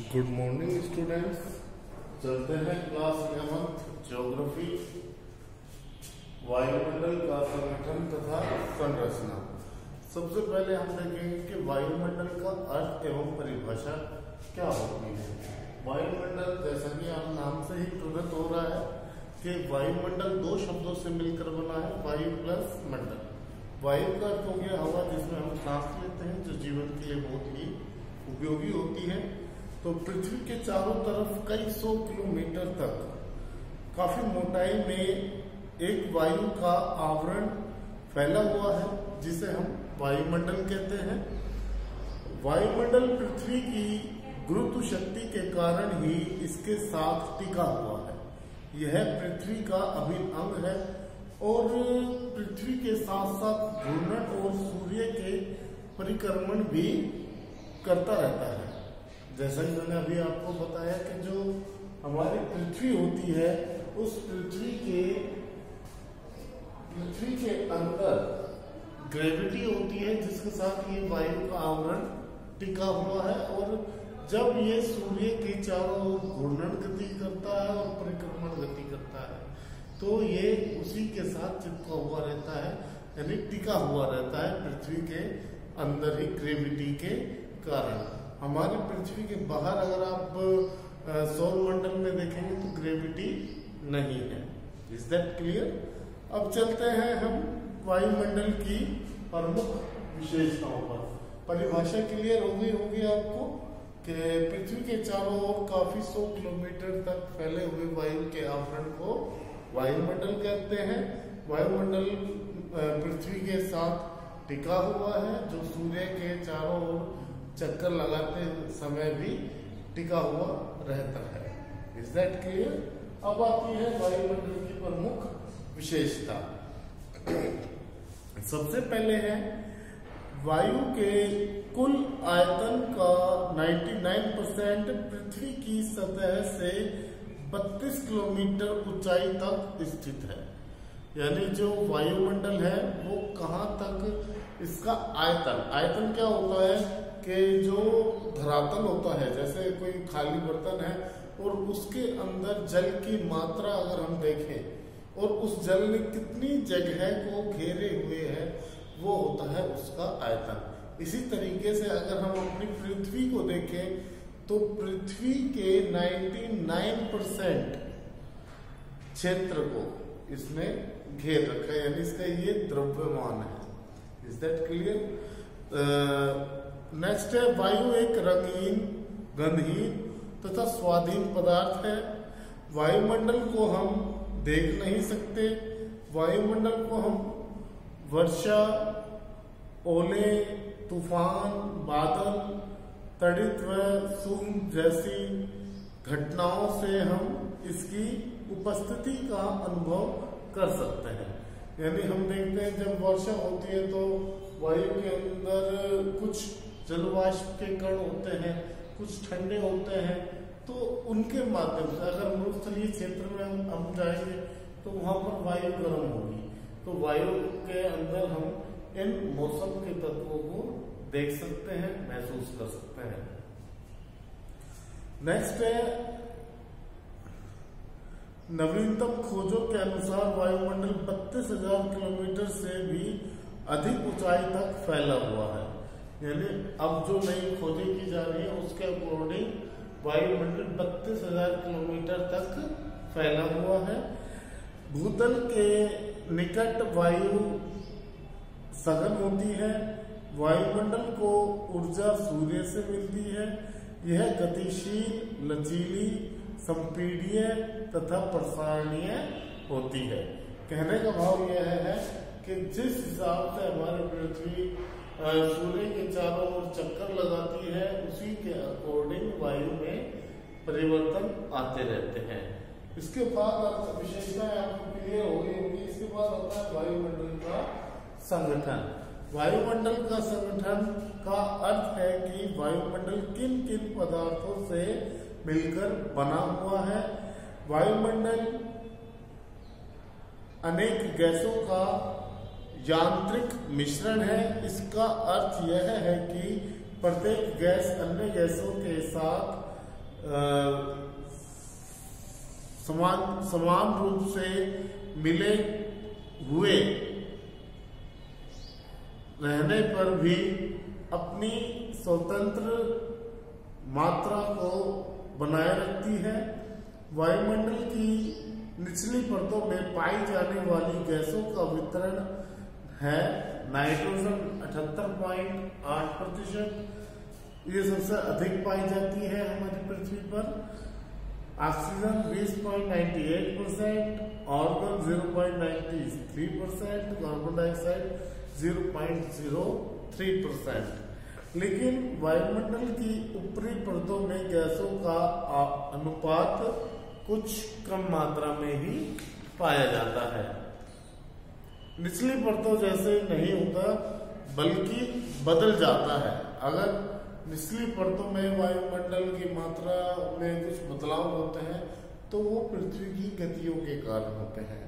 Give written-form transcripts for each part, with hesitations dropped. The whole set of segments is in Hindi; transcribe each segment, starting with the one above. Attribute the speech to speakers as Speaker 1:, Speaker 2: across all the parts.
Speaker 1: Good morning students. चलते हैं क्लास 11th ज्योग्राफी, वायुमंडल का संगठन तथा संरचना। सबसे पहले हम देखेंगे कि वायुमंडल का अर्थ एवं परिभाषा क्या होती है। वायुमंडल, जैसा कि आप नाम से ही तुरंत हो रहा है कि वायुमंडल दो शब्दों से मिलकर बना है, वायु प्लस मंडल। वायु का अर्थ हो गया हवा, जिसमें हम सांस लेते हैं, जो जीवन के लिए बहुत ही उपयोगी होती है। तो पृथ्वी के चारों तरफ कई सौ किलोमीटर तक काफी मोटाई में एक वायु का आवरण फैला हुआ है, जिसे हम वायुमंडल कहते हैं। वायुमंडल पृथ्वी की गुरुत्व शक्ति के कारण ही इसके साथ टिका हुआ है। यह पृथ्वी का अभिन्न अंग है और पृथ्वी के साथ साथ घूर्णन और सूर्य के परिक्रमण भी करता रहता है। जैसा कि मैंने अभी आपको बताया कि जो हमारी पृथ्वी होती है, उस पृथ्वी के अंदर ग्रेविटी होती है, जिसके साथ ये वायु का आवरण टिका हुआ है। और जब ये सूर्य के चारों ओर घूर्णन गति करता है और परिक्रमण गति करता है, तो ये उसी के साथ चिपका हुआ रहता है, यानी टिका हुआ रहता है पृथ्वी के अंदर ही ग्रेविटी के कारण। हमारी पृथ्वी के बाहर अगर आप सौर मंडल में देखेंगे तो ग्रेविटी नहीं है। Is that clear? अब चलते हैं हम वायुमंडल की प्रमुख विशेषताओं पर। परिभाषा क्लियर होगी आपको कि पृथ्वी के चारों ओर काफी 100 किलोमीटर तक फैले हुए वायु के आवरण को वायुमंडल कहते हैं। वायुमंडल पृथ्वी के साथ टिका हुआ है, जो सूर्य के चारों ओर चक्कर लगाते समय भी टिका हुआ रहता है। Is that clear? अब आती है वायुमंडल की प्रमुख विशेषता। सबसे पहले है वायु के कुल आयतन का 99% पृथ्वी की सतह से 32 किलोमीटर ऊंचाई तक स्थित है। यानी जो वायुमंडल है वो कहाँ तक, इसका आयतन क्या होता है कि जो धरातल होता है, जैसे कोई खाली बर्तन है और उसके अंदर जल की मात्रा अगर हम देखें और उस जल ने कितनी जगह को घेरे हुए है, वो होता है उसका आयतन। इसी तरीके से अगर हम अपनी पृथ्वी को देखें तो पृथ्वी के 99% क्षेत्र को इसने घेर रखा है, यानी इसका ये द्रव्यमान है। Is that clear? नेक्स्ट है वायु एक रंगीन, गंधहीन तथा स्वाधीन पदार्थ है। वायुमंडल को हम देख नहीं सकते। वायुमंडल को हम वर्षा, ओले, तूफान, बादल, तड़ित्व, सूर्य जैसी घटनाओं से हम इसकी उपस्थिति का अनुभव कर सकते हैं। यानी हम देखते हैं जब वर्षा होती है तो वायु के अंदर कुछ जलवाष्प के कण होते हैं, कुछ ठंडे होते हैं, तो उनके माध्यम से अगर मरुस्थलीय क्षेत्र में हम जाएंगे तो वहां पर वायु गर्म होगी, तो वायु के अंदर हम इन मौसम के तत्वों को देख सकते हैं, महसूस कर सकते हैं। नेक्स्ट है नवीनतम खोजों के अनुसार वायुमंडल 32,000 किलोमीटर से भी अधिक ऊंचाई तक फैला हुआ है। यानी अब जो नई खोजें की जा रही है उसके अकॉर्डिंग वायुमंडल 32,000 किलोमीटर तक फैला हुआ है। भूतल के निकट वायु सघन होती है। वायुमंडल को ऊर्जा सूर्य से मिलती है। यह गतिशील, लचीली, संपीडीय तथा प्रसारणीय होती है। कहने का भाव यह है कि जिस हिसाब से हमारी पृथ्वी सूर्य के चारों ओर चक्कर लगाती है, उसी के अकॉर्डिंग वायु में परिवर्तन आते रहते हैं। इसके बाद विशेषताएं आपको क्लियर हो गई होगी। इसके बाद आता है वायुमंडल का संगठन। वायुमंडल का संगठन का अर्थ है कि वायुमंडल किन किन पदार्थों से मिलकर बना हुआ है। वायुमंडल अनेक गैसों का यांत्रिक मिश्रण है। इसका अर्थ यह है कि प्रत्येक गैस अन्य गैसों के साथ समान रूप से मिले हुए रहने पर भी अपनी स्वतंत्र मात्रा को बनाए रखती है। वायुमंडल की निचली परतों में पाई जाने वाली गैसों का वितरण है नाइट्रोजन 78.8%, ये सबसे अधिक पाई जाती है हमारी पृथ्वी पर। Oxygen 20.98%, organ 0.93%, carbon dioxide 0.03%। लेकिन वायुमंडल की ऊपरी परतों में गैसों का अनुपात कुछ कम मात्रा में ही पाया जाता है। निचली परतों जैसे नहीं होता बल्कि बदल जाता है। अगर निचली परतों में वायुमंडल की मात्रा में कुछ बदलाव होते हैं तो वो पृथ्वी की गतियों के कारण होते हैं।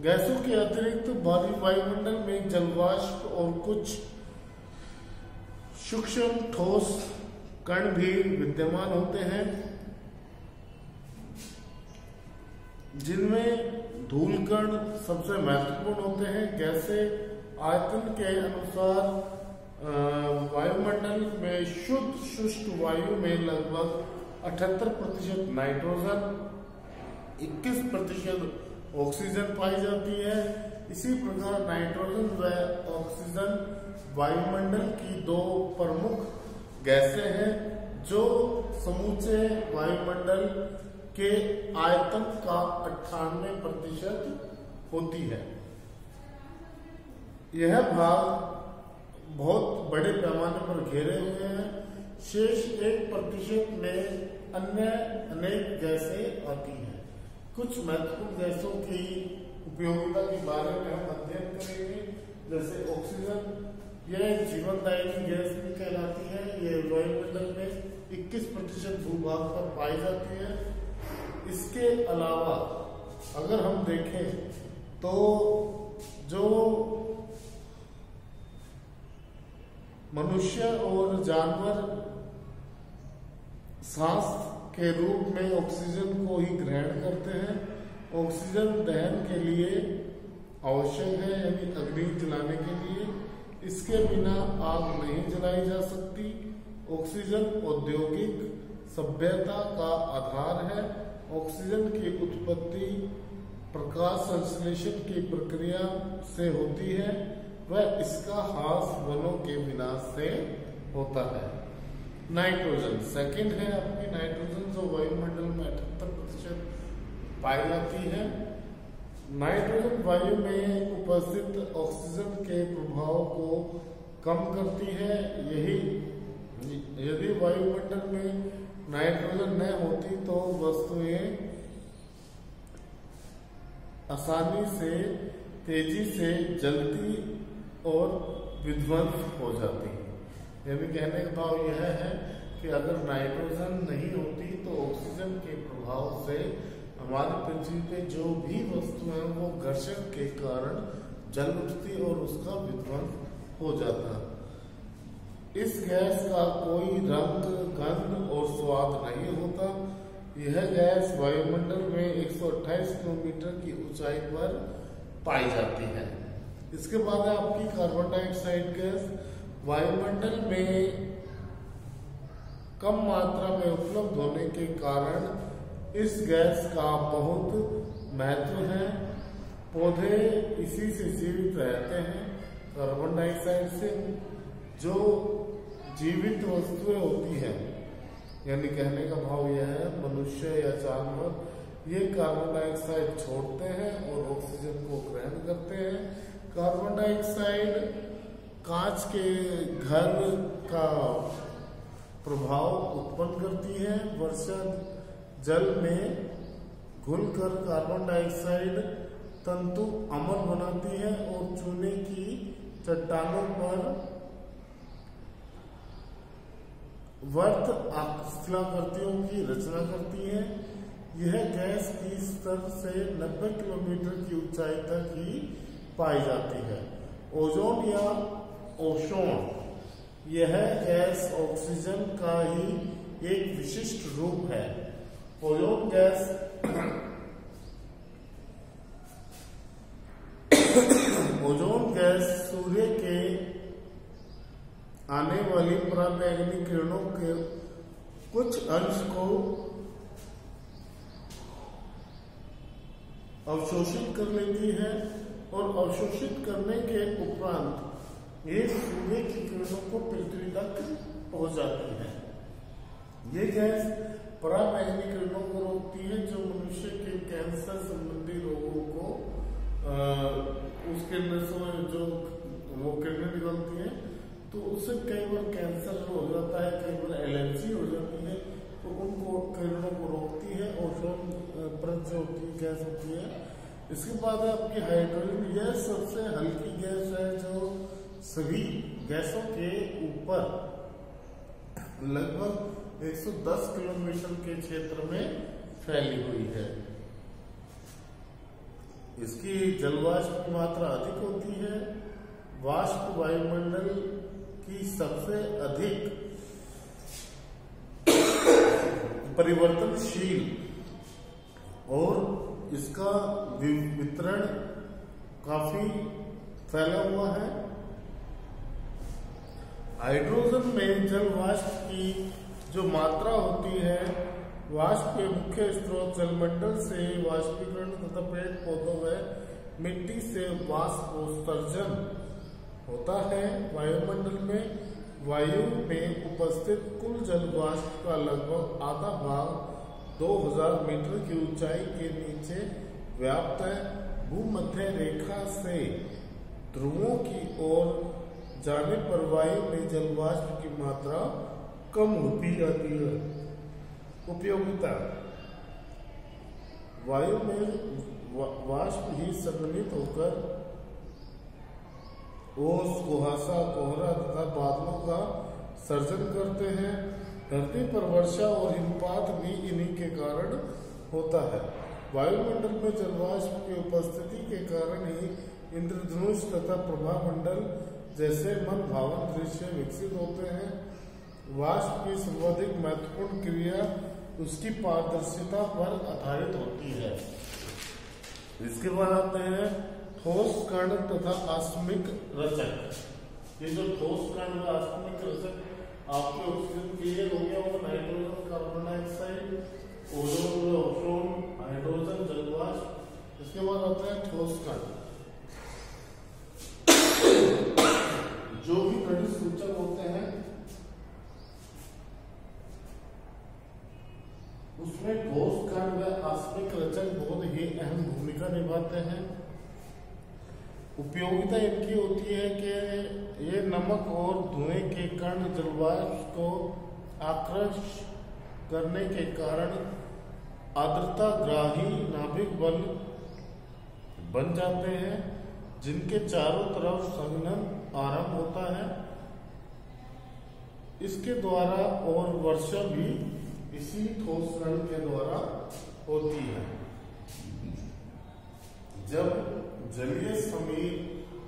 Speaker 1: गैसों के अतिरिक्त बाहरी वायुमंडल में जलवाष्प और कुछ सूक्ष्म ठोस कण भी विद्यमान होते हैं, जिनमें धूल कण सबसे महत्वपूर्ण होते हैं। गैसें आयतन के अनुसार वायुमंडल में शुद्ध शुष्क वायु में लगभग 78% नाइट्रोजन, 21% ऑक्सीजन पाई जाती है। इसी प्रकार नाइट्रोजन व ऑक्सीजन वायुमंडल की दो प्रमुख गैसें हैं जो समूचे वायुमंडल के आयतन का 98% होती है। यह भाग बहुत बड़े पैमाने पर घेरे हुए हैं। शेष 1% में अन्य अनेक गैसें आती हैं। कुछ महत्वपूर्ण गैसों की उपयोगिता के बारे में हम अध्ययन करेंगे, जैसे ऑक्सीजन, यह जीवनदायिनी गैस भी कहलाती है। यह वायुमंडल में 21% भूभाग पर पाई जाती है। इसके अलावा अगर हम देखें तो जो मनुष्य और जानवर सांस के रूप में ऑक्सीजन को ही ग्रहण करते हैं। ऑक्सीजन दहन के लिए आवश्यक है, यानी अग्नि जलाने के लिए। इसके बिना आग नहीं जलाई जा सकती। ऑक्सीजन औद्योगिक सभ्यता का आधार है। ऑक्सीजन की उत्पत्ति प्रकाश संश्लेषण की प्रक्रिया से होती है व इसका ह्रास वनों के विनाश से होता है। नाइट्रोजन सेकंड है आपकी नाइट्रोजन, जो वायुमंडल में 78% पाई जाती है। नाइट्रोजन वायु में उपस्थित ऑक्सीजन के प्रभाव को कम करती है। यदि वायुमंडल में नाइट्रोजन न होती तो वस्तुएं आसानी से तेजी से जलती और विध्वंस हो जाती है। यानी कहने का भाव यह है कि अगर नाइट्रोजन नहीं होती तो ऑक्सीजन के प्रभाव से हमारी पृथ्वी पे जो भी वस्तुएं वो घर्षण के कारण जल उठती और उसका विध्वंस हो जाता। इस गैस का कोई रंग, गंध और स्वाद नहीं होता। यह गैस वायुमंडल में 128 किलोमीटर की ऊंचाई पर पाई जाती है। इसके बाद है आपकी कार्बन डाइऑक्साइड गैस। वायुमंडल में कम मात्रा में उपलब्ध होने के कारण इस गैस का बहुत महत्व है। पौधे इसी से जीवित रहते हैं, कार्बन डाइऑक्साइड से। जो जीवित वस्तुएं होती हैं, यानी कहने का भाव यह है मनुष्य या जानवर, ये कार्बन डाइऑक्साइड छोड़ते हैं और ऑक्सीजन को ग्रहण करते हैं। कार्बन डाइऑक्साइड कांच के घर का प्रभाव उत्पन्न करती है। वर्षा जल में घुलकर कार्बन डाइऑक्साइड तंतु अम्ल बनाती है और चूने की चट्टानों पर वर्त शिलाकृतियों की रचना करती है। यह गैस की स्तर से 90 किलोमीटर की ऊंचाई तक ही पाई जाती है। ओजोन या ओशोन, यह गैस ऑक्सीजन का ही एक विशिष्ट रूप है। ओजोन गैस ओजोन गैस सूर्य के आने वाली पराबैंगनी किरणों के कुछ अंश को अवशोषित कर लेती है और अवशोषित करने के उपरांत ये सूर्य की किरणों को पृथ्वी तक पहुंच जाती है। ये गैस पराबैंगनी किरणों को रोकती है, जो मनुष्य के कैंसर संबंधी रोगों को उसके नसों जो वो किरणें निकलती हैं तो उससे कई बार कैंसर हो जाता है, कई बार एलर्जी हो जाती है, तो उनको किरणों को रोकती है। ओजोन परत जो होती है गैस होती है। इसके बाद आपकी हाइड्रोजन गैस सबसे हल्की गैस है, जो सभी गैसों के ऊपर लगभग 110 किलोमीटर के क्षेत्र में फैली हुई है। इसकी जलवाष्प की मात्रा अधिक होती है। वाष्प वायुमंडल की सबसे अधिक परिवर्तनशील और इसका वितरण काफी फैला हुआ है। हाइड्रोजन में जल वाष्प की जो मात्रा होती है, वाष्प के मुख्य स्रोत जलमंडल से वाष्पीकरण तथा पेड़ पौधों में मिट्टी से वाष्पोत्सर्जन होता है। वायुमंडल में वायु में उपस्थित कुल जल वाष्प का लगभग आधा भाग 2000 मीटर की ऊंचाई के नीचे व्याप्त है। भूमध्य रेखा से ध्रुवों की ओर जाने पर वायु में जल वाष्प की मात्रा कम होती जाती है। उपयोगिता: वायु में वाष्प ही संघनित होकर ओस, कुहासा, कोहरा तथा बादलों का सर्जन करते हैं। धरती पर वर्षा और हिमपात भी इन्हीं के कारण होता है। वायुमंडल में जलवाष्प की उपस्थिति के कारण ही इंद्रधनुष तथा प्रभामंडल जैसे मन भावन दृश्य विकसित होते हैं। वाष्प की सर्वाधिक महत्वपूर्ण क्रिया उसकी पारदर्शिता पर आधारित होती है। इसके बाद आते हैं ठोस कण तथा आस्मिक रचक। ये जो ठोस कण व आस्मिक रचक आपके ऑक्सीजन क्लियर हो गया, वो nitrogen, carbon dioxide, ozone, hydrogen, जलवाष्प। इसके बाद आता है ठोस कण। जो भी कण सूचक होते हैं उसमें ठोस कण व आस्मिक रचक बहुत ही अहम भूमिका निभाते हैं। उपयोगिता इनकी होती है कि ये नमक और धुएं के कण जलवाष्प को आकर्षित करने के कारण आर्द्रताग्राही नाभिक बल बन जाते हैं, जिनके चारों तरफ संघनन आरंभ होता है। इसके द्वारा और वर्षा भी इसी ठोस कण के द्वारा होती है। जब जलीय समीर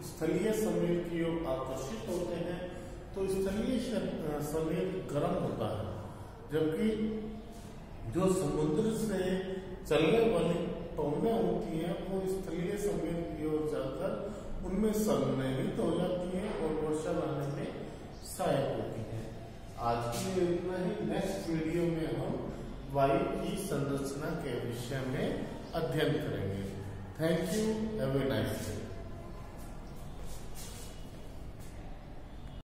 Speaker 1: स्थलीय समीर की ओर आकर्षित होते हैं तो स्थलीय समीर गर्म होता है, जबकि जो समुद्र से चलने वाली टोनें होती हैं वो स्थलीय समीर की ओर जाकर उनमें संघनित हो जाती हैं और वर्षा लाने में सहायक होती है। आज के लिए इतना ही। नेक्स्ट वीडियो में हम वायु की संरचना के विषय में अध्ययन करेंगे। Thank you. Have a nice day.